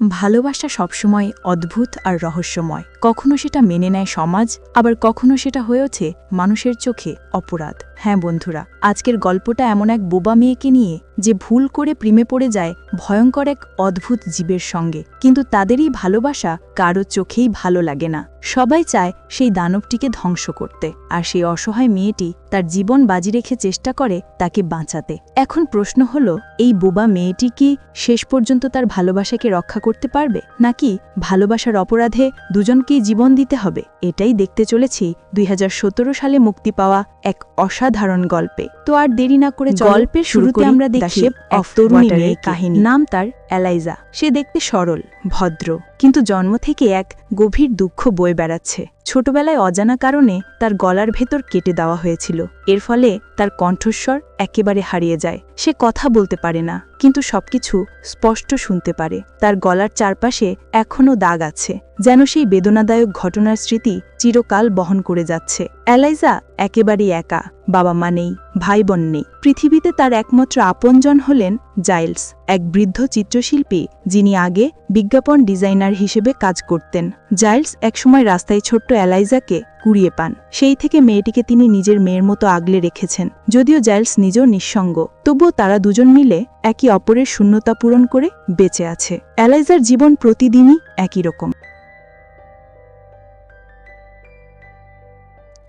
ভালোবাসা সবসময় অদ্ভুত আর রহস্যময়। কখনো সেটা মেনে নেয় সমাজ, আবার কখনো সেটা হয়ে ওঠে মানুষের চোখে অপরাধ। হ্যাঁ বন্ধুরা, আজকের গল্পটা এমন এক বোবা মেয়েকে নিয়ে যে ভুল করে প্রেমে পড়ে যায় ভয়ঙ্কর এক অদ্ভুত জীবের সঙ্গে। কিন্তু তাদেরই ভালোবাসা কারো চোখেই ভালো লাগে না। সবাই চায় সেই দানবটিকে ধ্বংস করতে, আর সেই অসহায় মেয়েটি তার জীবন বাজি রেখে চেষ্টা করে তাকে বাঁচাতে। এখন প্রশ্ন হলো, এই বোবা মেয়েটি কি শেষ পর্যন্ত তার ভালোবাসাকে রক্ষা করতে পারবে, নাকি ভালোবাসার অপরাধে দুজনকেই জীবন দিতে হবে? এটাই দেখতে চলেছি 2017 সালে মুক্তি পাওয়া এক অসাধারণ গল্পে। তো আর দেরি না করে গল্পের শুরুতে আমরা দেখি এক তরুণীর কাহিনী। নাম তার এলাইজা। সে দেখতে সরল, ভদ্র, কিন্তু জন্ম থেকে এক গভীর দুঃখ বয়ে বেড়াচ্ছে। ছোটবেলায় অজানা কারণে তার গলার ভেতর কেটে দেওয়া হয়েছিল। এর ফলে তার কণ্ঠস্বর একেবারে হারিয়ে যায়। সে কথা বলতে পারে না, কিন্তু সবকিছু স্পষ্ট শুনতে পারে। তার গলার চারপাশে এখনও দাগ আছে, যেন সেই বেদনাদায়ক ঘটনার স্মৃতি চিরকাল বহন করে যাচ্ছে। এলাইজা একেবারেই একা। বাবা মা নেই, ভাই বোন নেই। পৃথিবীতে তার একমাত্র আপনজন হলেন জাইলস, এক বৃদ্ধ চিত্রশিল্পী যিনি আগে বিজ্ঞাপন ডিজাইনার হিসেবে কাজ করতেন। জাইলস একসময় রাস্তায় ছোট্ট এলাইজাকে কুড়িয়ে পান। সেই থেকে মেয়েটিকে তিনি নিজের মেয়ের মতো আগলে রেখেছেন। যদিও জাইলস নিজেও নিঃসঙ্গ, তবুও তারা দুজন মিলে একে অপরের শূন্যতা পূরণ করে বেঁচে আছে। এলাইজার জীবন প্রতিদিনই একই রকম।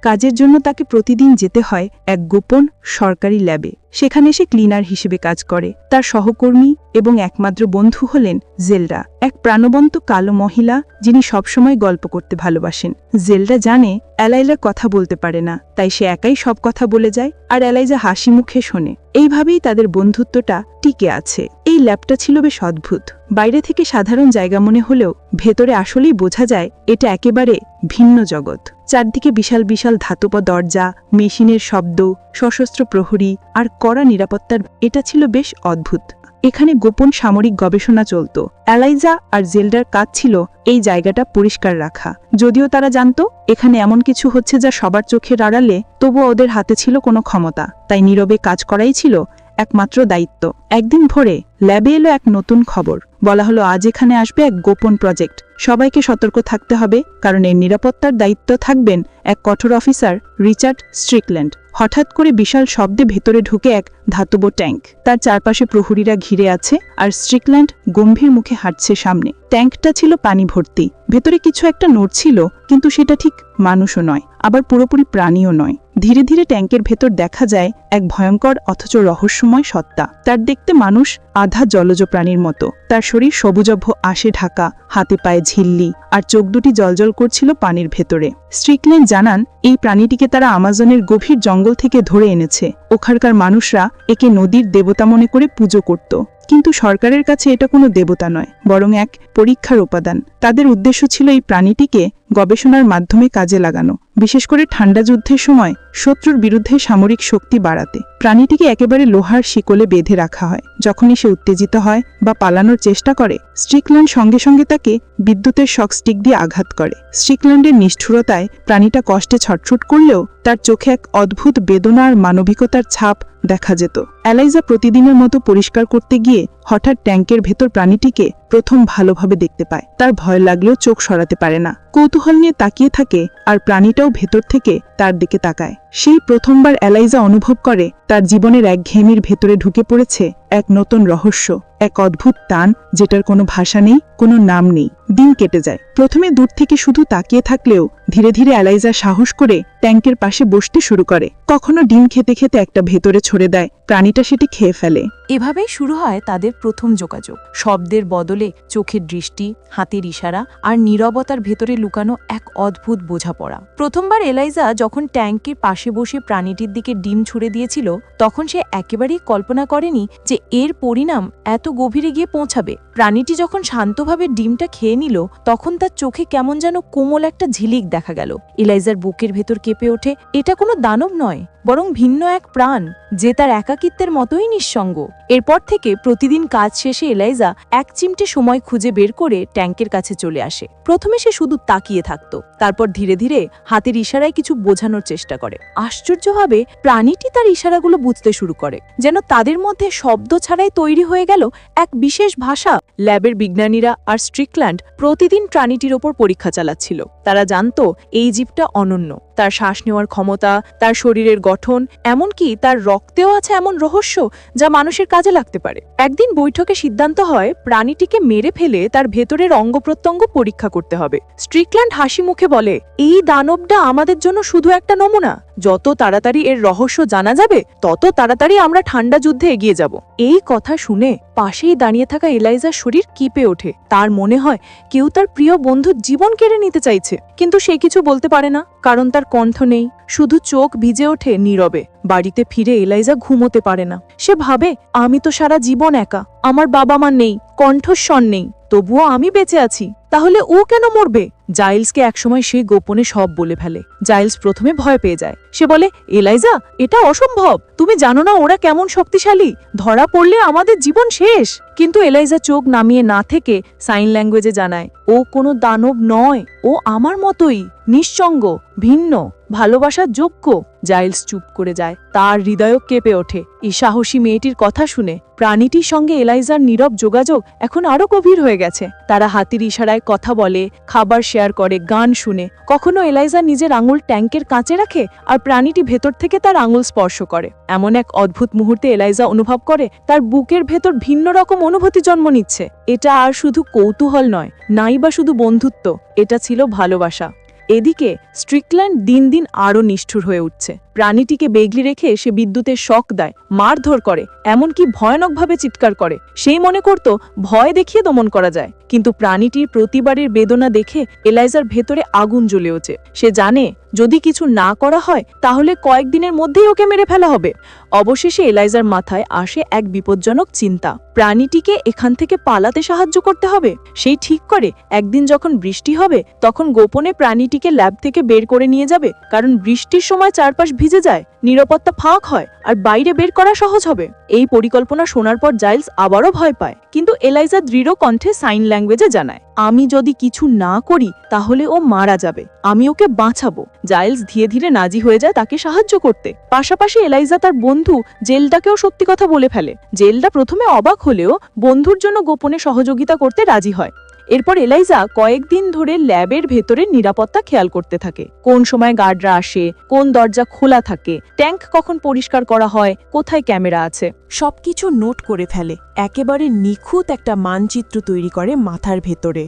কাজের জন্য তাকে প্রতিদিন যেতে হয় এক গোপন সরকারি ল্যাবে। সেখানে সে ক্লিনার হিসেবে কাজ করে। তার সহকর্মী এবং একমাত্র বন্ধু হলেন জেলডা, এক প্রাণবন্ত কালো মহিলা যিনি সবসময় গল্প করতে ভালোবাসেন। জেলডা জানে এলাইজা কথা বলতে পারে না, তাই সে একাই সব কথা বলে যায়, আর এলাইজা হাসি মুখে শোনে। এইভাবেই তাদের বন্ধুত্বটা টিকে আছে। এই ল্যাবটা ছিল বেশ অদ্ভুত। বাইরে থেকে সাধারণ জায়গা মনে হলেও ভেতরে আসলেই বোঝা যায় এটা একেবারে ভিন্ন জগৎ। চারদিকে বিশাল বিশাল ধাতব দরজা, মেশিনের শব্দ, সশস্ত্র প্রহরী আর কড়া নিরাপত্তার। এটা ছিল বেশ অদ্ভুত। এখানে গোপন সামরিক গবেষণা চলত। এলাইজা আর জেলডার কাজ ছিল এই জায়গাটা পরিষ্কার রাখা। যদিও তারা জানত এখানে এমন কিছু হচ্ছে যা সবার চোখের আড়ালে, তবুও ওদের হাতে ছিল কোনো ক্ষমতা, তাই নীরবে কাজ করাই ছিল একমাত্র দায়িত্ব। একদিন ভোরে ল্যাবে এলো এক নতুন খবর। বলা হলো আজ এখানে আসবে এক গোপন প্রজেক্ট। সবাইকে সতর্ক থাকতে হবে, কারণ এর নিরাপত্তার দায়িত্ব থাকবেন এক কঠোর অফিসার রিচার্ড স্ট্রিকল্যান্ড। হঠাৎ করে বিশাল শব্দে ভেতরে ঢুকে এক ধাতব ট্যাঙ্ক। তার চারপাশে প্রহরীরা ঘিরে আছে, আর স্ট্রিকল্যান্ড গম্ভীর মুখে হাঁটছে সামনে। ট্যাঙ্কটা ছিল পানি ভর্তি। ভেতরে কিছু একটা নড়ছিল, কিন্তু সেটা ঠিক মানুষও নয়, আবার পুরোপুরি প্রাণীও নয়। ধীরে ধীরে ট্যাঙ্কের ভেতর দেখা যায় এক ভয়ঙ্কর অথচ রহস্যময় সত্তা। তার দেখতে মানুষ, আধা জলজ প্রাণীর মতো। তার শরীর সবুজভ আশে ঢাকা, হাতে পায়ে ঝিল্লি, আর চোখ দুটি জলজল করছিল পানির ভেতরে। স্ট্রিকল্যান্ড জানান এই প্রাণীটিকে তারা আমাজনের গভীর জঙ্গল থেকে ধরে এনেছে। ওখানকার মানুষরা একে নদীর দেবতা মনে করে পুজো করত। কিন্তু সরকারের কাছে এটা কোনো দেবতা নয়, বরং এক পরীক্ষার উপাদান। তাদের উদ্দেশ্য ছিল এই প্রাণীটিকে গবেষণার মাধ্যমে কাজে লাগানো, বিশেষ করে ঠান্ডা যুদ্ধের সময় শত্রুর বিরুদ্ধে সামরিক শক্তি বাড়াতে। প্রাণীটিকে একেবারে লোহার শিকলে বেঁধে রাখা হয়। যখনই সে উত্তেজিত হয় বা পালানোর চেষ্টা করে, স্ট্রিকল্যান্ড সঙ্গে সঙ্গে তাকে বিদ্যুতের শক স্টিক দিয়ে আঘাত করে। স্ট্রিকল্যান্ডের নিষ্ঠুরতায় প্রাণীটা কষ্টে ছটফট করলেও তার চোখে এক অদ্ভুত বেদনা আর মানবিকতার ছাপ দেখা যেত। এলাইজা প্রতিদিনের মতো পরিষ্কার করতে গিয়ে হঠাৎ ট্যাঙ্কের ভেতর প্রাণীটিকে প্রথম ভালোভাবে দেখতে পায়। তার ভয় লাগলেও চোখ সরাতে পারে না। কৌতূহল নিয়ে তাকিয়ে থাকে, আর প্রাণীটাও ভেতর থেকে তার দিকে তাকায়। সেই প্রথমবার এলাইজা অনুভব করে তার জীবনের একঘেয়েমির ভেতরে ঢুকে পড়েছে এক নতুন রহস্য, এক অদ্ভুত টান যেটার কোনো ভাষা নেই, কোনো নাম নেই। দিন কেটে যায়। প্রথমে দূর থেকে শুধু তাকিয়ে থাকলেও ধীরে ধীরে এলাইজা সাহস করে ট্যাঙ্কের পাশে বসতে শুরু করে। কখনো ডিম খেতে খেতে একটা ভেতরে ছড়ে দেয়, প্রাণীটা সেটি খেয়ে ফেলে। এভাবেই শুরু হয় তাদের প্রথম যোগাযোগ। শব্দের বদলে চোখের দৃষ্টি, হাতের ইশারা আর নীরবতার ভেতরে লুকানো এক অদ্ভুত বোঝাপড়া। প্রথমবার এলাইজা যখন ট্যাঙ্কের পাশে বসে প্রাণীটির দিকে ডিম ছুড়ে দিয়েছিল, তখন সে একেবারেই কল্পনা করেনি যে এর পরিণাম এত গভীরে গিয়ে পৌঁছাবে। প্রাণীটি যখন শান্তভাবে ডিমটা খেয়ে নিল, তখন তার চোখে কেমন যেন কোমল একটা ঝিলিক দেখা গেল। এলাইজার বুকের ভেতর কেঁপে ওঠে। এটা কোনো দানব নয়, বরং ভিন্ন এক প্রাণ, যে তার একা একাকিত্বের মতোই নিঃসঙ্গ। এরপর থেকে প্রতিদিন কাজ শেষে এলাইজা এক চিমটে সময় খুঁজে বের করে ট্যাঙ্কের কাছে চলে আসে। প্রথমে সে শুধু তাকিয়ে থাকত, তারপর ধীরে ধীরে হাতের ইশারায় কিছু বোঝানোর চেষ্টা করে। আশ্চর্যভাবে প্রাণীটি তার ইশারাগুলো বুঝতে শুরু করে, যেন তাদের মধ্যে শব্দ ছাড়াই তৈরি হয়ে গেল এক বিশেষ ভাষা। ল্যাবের বিজ্ঞানীরা আর স্ট্রিকল্যান্ড প্রতিদিন প্রাণীটির ওপর পরীক্ষা চালাচ্ছিল। তারা জানত এই জীবটা অনন্য, তার শ্বাস নেওয়ার ক্ষমতা, তার শরীরের গঠন, এমনকি তার রক্তেও আছে এমন রহস্য যা মানুষের কাজে লাগতে পারে। একদিন বৈঠকে সিদ্ধান্ত হয় প্রাণীটিকে মেরে ফেলে তার ভেতরের অঙ্গ প্রত্যঙ্গ পরীক্ষা করতে হবে। স্ট্রিকল্যান্ড হাসি মুখে বলে, এই দানবটা আমাদের জন্য শুধু একটা নমুনা। যত তাড়াতাড়ি এর রহস্য জানা যাবে তত তাড়াতাড়ি আমরা ঠান্ডা যুদ্ধে এগিয়ে যাব। এই কথা শুনে পাশেই দাঁড়িয়ে থাকা এলাইজার শরীর কিপে ওঠে। তার মনে হয় কেউ তার প্রিয় বন্ধুর জীবন কেড়ে নিতে চাইছে, কিন্তু সে কিছু বলতে পারে না, কারণ তার কণ্ঠ নেই, শুধু চোখ ভিজে ওঠে নীরবে। বাড়িতে ফিরে এলাইজা ঘুমোতে পারে না। সে ভাবে, আমি তো সারা জীবন একা, আমার বাবা মা নেই, কণ্ঠস্বর নেই, তবুও আমি বেঁচে আছি। তাহলে ও কেন মরবে? জাইলসকে একসময় সে গোপনে সব বলে ফেলে। জাইলস প্রথমে ভয় পেয়ে যায়। সে বলে, এলাইজা, এটা অসম্ভব, তুমি জানো না ওরা কেমন শক্তিশালী, ধরা পড়লে আমাদের জীবন শেষ। কিন্তু এলাইজা চোখ নামিয়ে না থেকে সাইন ল্যাঙ্গুয়েজে জানায়, ও কোনো দানব নয়, ও আমার মতোই, নিঃসঙ্গ, ভিন্ন, ভালোবাসার যোগ্য। জাইলস চুপ করে যায়, তার হৃদয় কেঁপে ওঠে। এই সাহসী মেয়েটির কথা শুনে প্রাণীটির সঙ্গে এলাইজার নীরব যোগাযোগ এখন আরো গভীর হয়ে গেছে। তারা হাতের ইশারায় কথা বলে, খাবার শেয়ার করে, গান শুনে। কখনো এলাইজা নিজের আঙুল ট্যাঙ্কের কাছে রাখে আর প্রাণীটি ভেতর থেকে তার আঙুল স্পর্শ করে। এমন এক অদ্ভুত মুহূর্তে এলাইজা অনুভব করে তার বুকের ভেতর ভিন্ন রকম অনুভূতি জন্ম নিচ্ছে। এটা আর শুধু কৌতূহল নয়, নাই বা শুধু বন্ধুত্ব, এটা ছিল ভালোবাসা। এদিকে স্ট্রিকল্যান্ড দিন দিন আরও নিষ্ঠুর হয়ে উঠছে। প্রাণীটিকে বেগলি রেখে সে বিদ্যুতের শক দেয়, মারধর করে, এমনকি ভয়ানকভাবে চিৎকার করে। সেই মনে করত ভয় দেখিয়ে দমন করা যায়, কিন্তু প্রাণীটির প্রতিবারের বেদনা দেখে এলাইজার ভেতরে আগুন জ্বলে ওঠে। সে জানে যদি কিছু না করা হয় তাহলে কয়েকদিনের মধ্যেই ওকে মেরে ফেলা হবে। অবশেষে এলাইজার মাথায় আসে এক বিপজ্জনক চিন্তা, প্রাণীটিকে এখান থেকে পালাতে সাহায্য করতে হবে। সেই ঠিক করে একদিন যখন বৃষ্টি হবে তখন গোপনে প্রাণীটিকে ল্যাব থেকে বের করে নিয়ে যাবে, কারণ বৃষ্টির সময় চারপাশ ভিজে যায়, নিরাপত্তা ফাঁক হয় আর বাইরে বের করা সহজ হবে। এই পরিকল্পনা শোনার পর জাইলস আবারও ভয় পায়, কিন্তু এলাইজা দৃঢ় কণ্ঠে সাইন ল্যাঙ্গুয়েজে জানায়, আমি যদি কিছু না করি তাহলে ও মারা যাবে, আমি ওকে বাঁচাবো। জাইলস ধীরে ধীরে রাজি হয়ে যায় তাকে সাহায্য করতে। পাশাপাশি এলাইজা তার বন্ধু জেলডাকেও সত্যি কথা বলে ফেলে। জেলডা প্রথমে অবাক হলেও বন্ধুর জন্য গোপনে সহযোগিতা করতে রাজি হয়। এরপর এলাইজা কয়েকদিন ধরে ল্যাবের ভেতরের নিরাপত্তা খেয়াল করতে থাকে, কোন সময় গার্ডরা আসে, কোন দরজা খোলা থাকে, ট্যাঙ্ক কখন পরিষ্কার করা হয়, কোথায় ক্যামেরা আছে, সবকিছু নোট করে ফেলে। একেবারে নিখুঁত একটা মানচিত্র তৈরি করে মাথার ভেতরে।